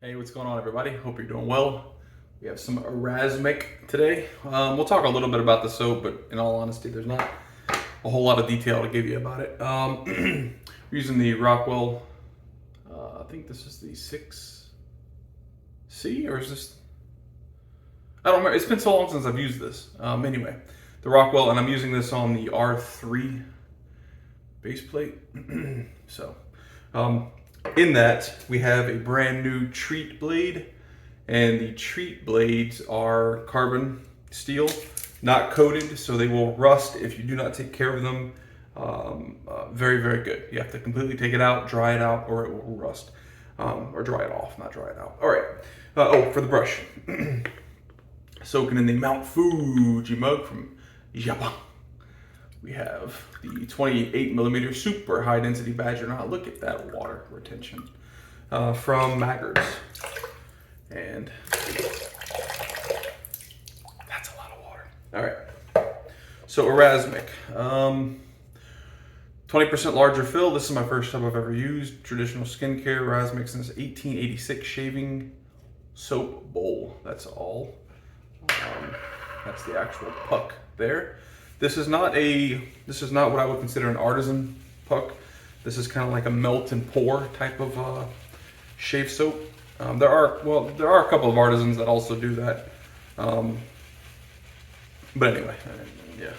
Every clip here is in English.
Hey, what's going on, everybody? Hope you're doing well. We have some Erasmic today. We'll talk a little bit about the soap, but in all honesty, there's not a whole lot of detail to give you about it. We're using the Rockwell, I think this is the 6C, or is this? I don't remember. It's been so long since I've used this. Anyway, the Rockwell, and I'm using this on the R3 base plate. In that, we have a brand new treat blade, and the treat blades are carbon steel, not coated, so they will rust if you do not take care of them. Very, very good. You have to completely take it out, dry it out, or it will rust. Or dry it off, not dry it out. All right. For the brush. Soaking in the Mount Fuji mug from Japan. We have the 28 millimeter super high density badger knot. Look at that water retention from Maggards. And that's a lot of water. All right. So Erasmic, 20% larger fill. This is my first time I've ever used traditional skincare. Erasmic since 1886 shaving soap bowl. That's all. That's the actual puck there. This is not what I would consider an artisan puck. This is kind of like a melt and pour type of shave soap. There are a couple of artisans that also do that. But anyway, yeah.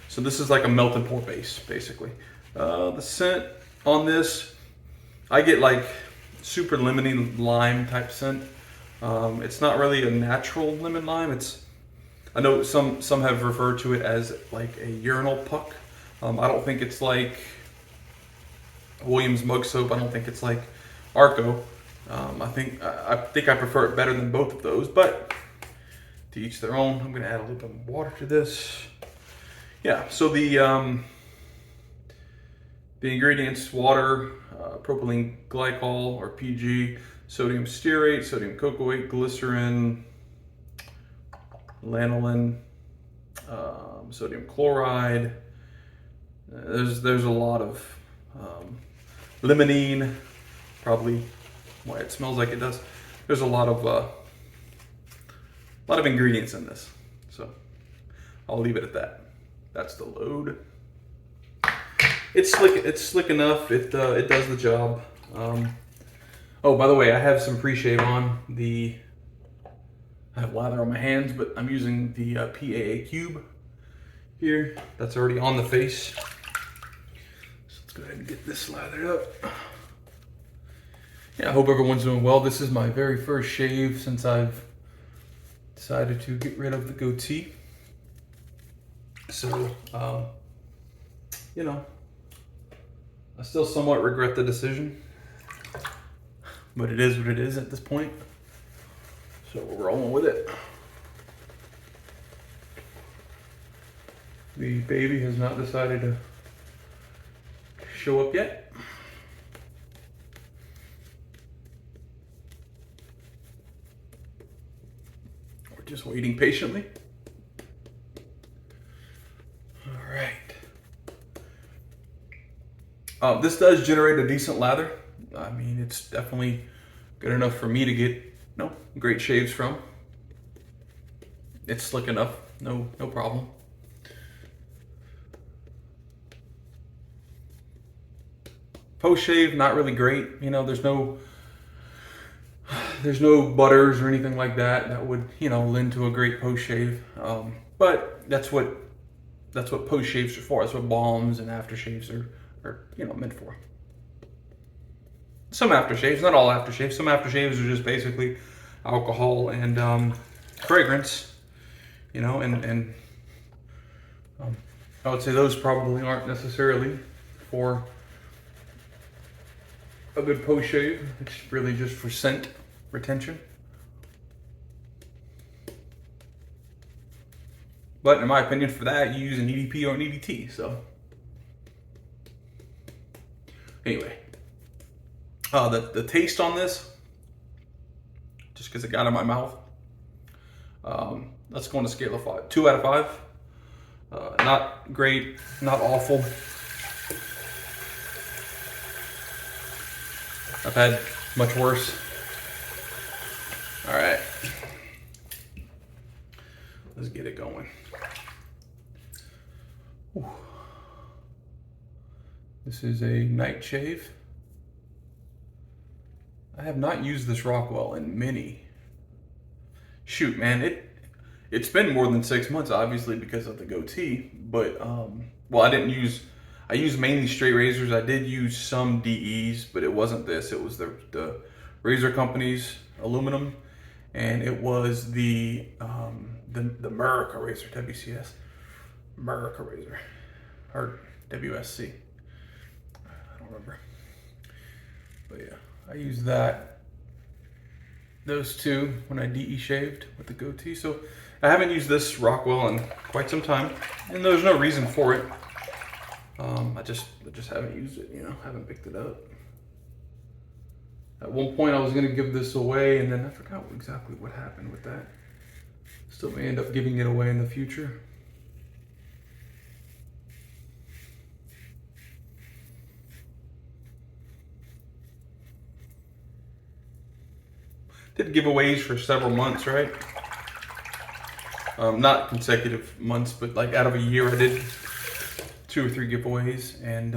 So this is like a melt and pour base, basically. The scent on this, I get like super lemony lime type scent. It's not really a natural lemon lime. I know some have referred to it as like a urinal puck. I don't think it's like Williams mug soap. I don't think it's like Arco. I think I prefer it better than both of those, but to each their own. I'm gonna add a little bit of water to this. Yeah, so the ingredients: water, propylene glycol or PG, sodium stearate, sodium cocoate, glycerin, lanolin, sodium chloride. There's a lot of limonene, probably why it smells like it does. There's a lot of ingredients in this, so I'll leave it at that. That's the load. It's slick. It's slick enough. It does the job. Oh, by the way, I have some pre-shave on. I have lather on my hands, but I'm using the PAA cube here. That's already on the face. So let's go ahead and get this lathered up. Yeah, I hope everyone's doing well. This is my very first shave since I've decided to get rid of the goatee. So, you know, I still somewhat regret the decision, but it is what it is at this point. So we're rolling with it. The baby has not decided to show up yet. We're just waiting patiently. All right. This does generate a decent lather. I mean, it's definitely good enough for me to get great shaves from. It's slick enough, no problem. Post shave, not really great. You know, there's no butters or anything like that would, lend to a great post shave. But that's what post shaves are for. That's what balms and aftershaves are meant for. Some aftershaves, not all aftershaves. Some aftershaves are just basically alcohol and fragrance, and I would say those probably aren't necessarily for a good post shave. It's really just for scent retention. But in my opinion, for that, you use an EDP or an EDT. So anyway. The taste on this, just because it got in my mouth, let's go on a scale of 5. 2 out of 5. Not great, not awful. I've had much worse. let's get it going. Ooh. This is a night shave. I have not used this Rockwell in shoot, man, it's been more than 6 months, obviously, because of the goatee, but, well, I used mainly straight razors. I did use some DEs, but it wasn't this. It was the Razor Company's aluminum, and it was the America razor, WCS, America razor, or WSC. I don't remember, but yeah, I used those two when I DE shaved with the goatee. So I haven't used this Rockwell in quite some time, and there's no reason for it. I just haven't used it, haven't picked it up. At one point I was gonna give this away, and then I forgot exactly what happened with that. Still may end up giving it away in the future. Did giveaways for several months, right? Not consecutive months, but like out of a year I did 2 or 3 giveaways, and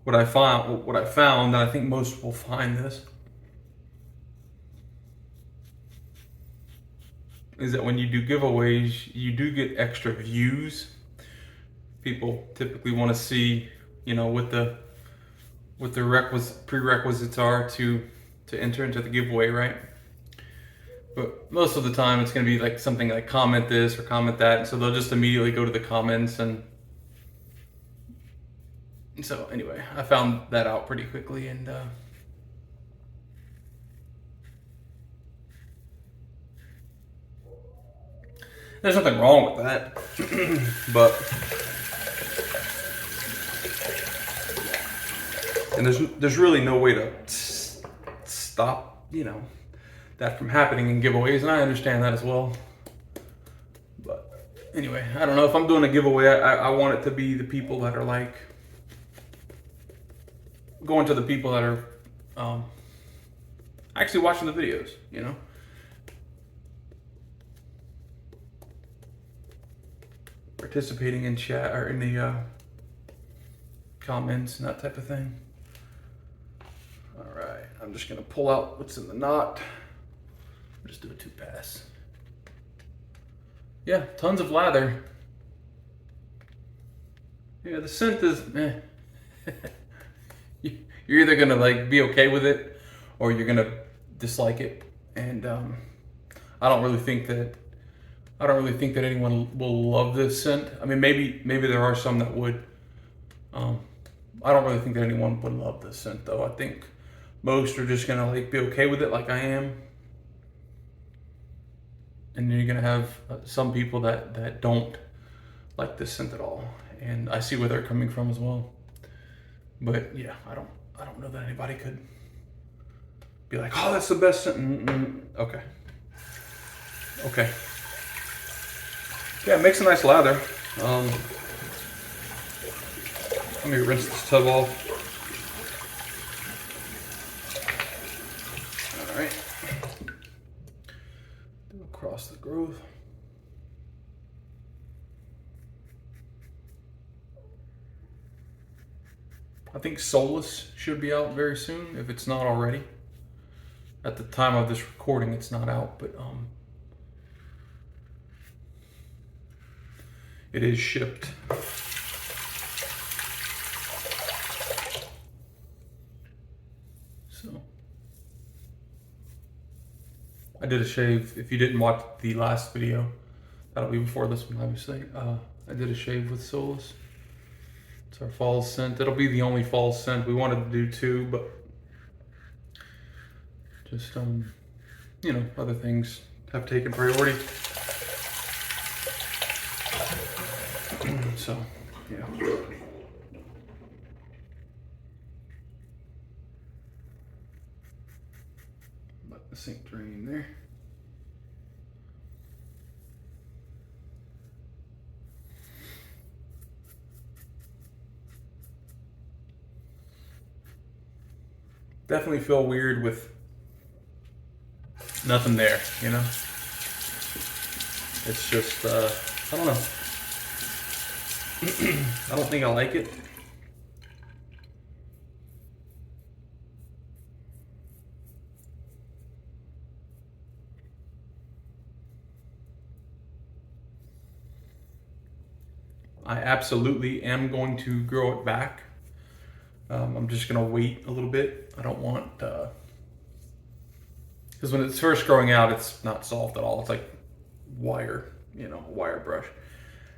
what I found, and I think most will find this, is that when you do giveaways, you do get extra views. People typically want to see, what the prerequisites are to enter into the giveaway, right? But most of the time it's going to be like something like comment this or comment that, and so they'll just immediately go to the comments. And so anyway, I found that out pretty quickly, and there's nothing wrong with that. But and there's really no way to stop, that from happening in giveaways, and I understand that as well. But anyway, I don't know, if I'm doing a giveaway, I want it to be the people that are like going to the people that are actually watching the videos, participating in chat or in the comments and that type of thing. All right, I'm just gonna pull out what's in the knot. I'll just do a 2-pass. Yeah, tons of lather. Yeah, the scent is meh. You're either gonna like be okay with it, or you're gonna dislike it. And I don't really think that anyone will love this scent. I mean, maybe there are some that would. I don't really think that anyone would love this scent, though. I think most are just gonna like be okay with it, like I am. And then you're gonna have some people that don't like this scent at all, and I see where they're coming from as well. But yeah, I don't know that anybody could be like, oh, that's the best scent. Okay. Yeah, it makes a nice lather. Let me rinse this tub off. All right. Do across the growth. I think Solace should be out very soon, if it's not already. At the time of this recording, it's not out, but it is shipped. So I did a shave. If you didn't watch the last video, that'll be before this one, obviously. I did a shave with Solace. It's our fall scent. It'll be the only fall scent. We wanted to do 2, but just other things have taken priority. So yeah. Let the sink drain there. definitely feel weird with nothing there, you know? It's just, I don't know. I don't think I like it. I absolutely am going to grow it back. I'm just gonna wait a little bit. I don't want, because when it's first growing out, it's not soft at all. It's like wire, you know, wire brush.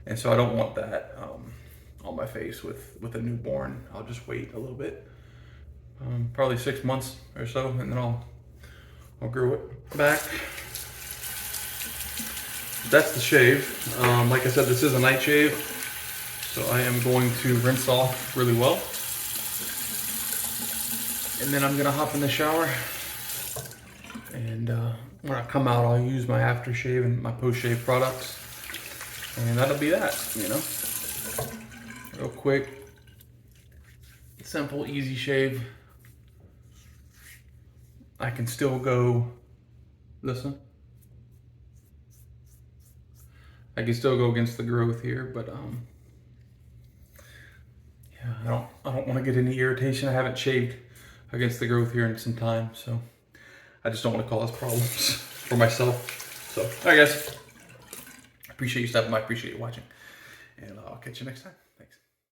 And so I don't want that on my face with a newborn. I'll just wait a little bit, probably 6 months or so, and then I'll grow it back. That's the shave. Like I said, this is a night shave, so I am going to rinse off really well. And then I'm gonna hop in the shower, and when I come out, I'll use my aftershave and my post-shave products, and that'll be that, you know. Real quick, simple, easy shave. I can still go, listen. I can still go against the growth here, but yeah, I don't want to get any irritation. I haven't shaved against the growth here in some time, so I just don't want to cause problems for myself. So, all right, guys. Appreciate you stopping by. Appreciate you watching, and I'll catch you next time.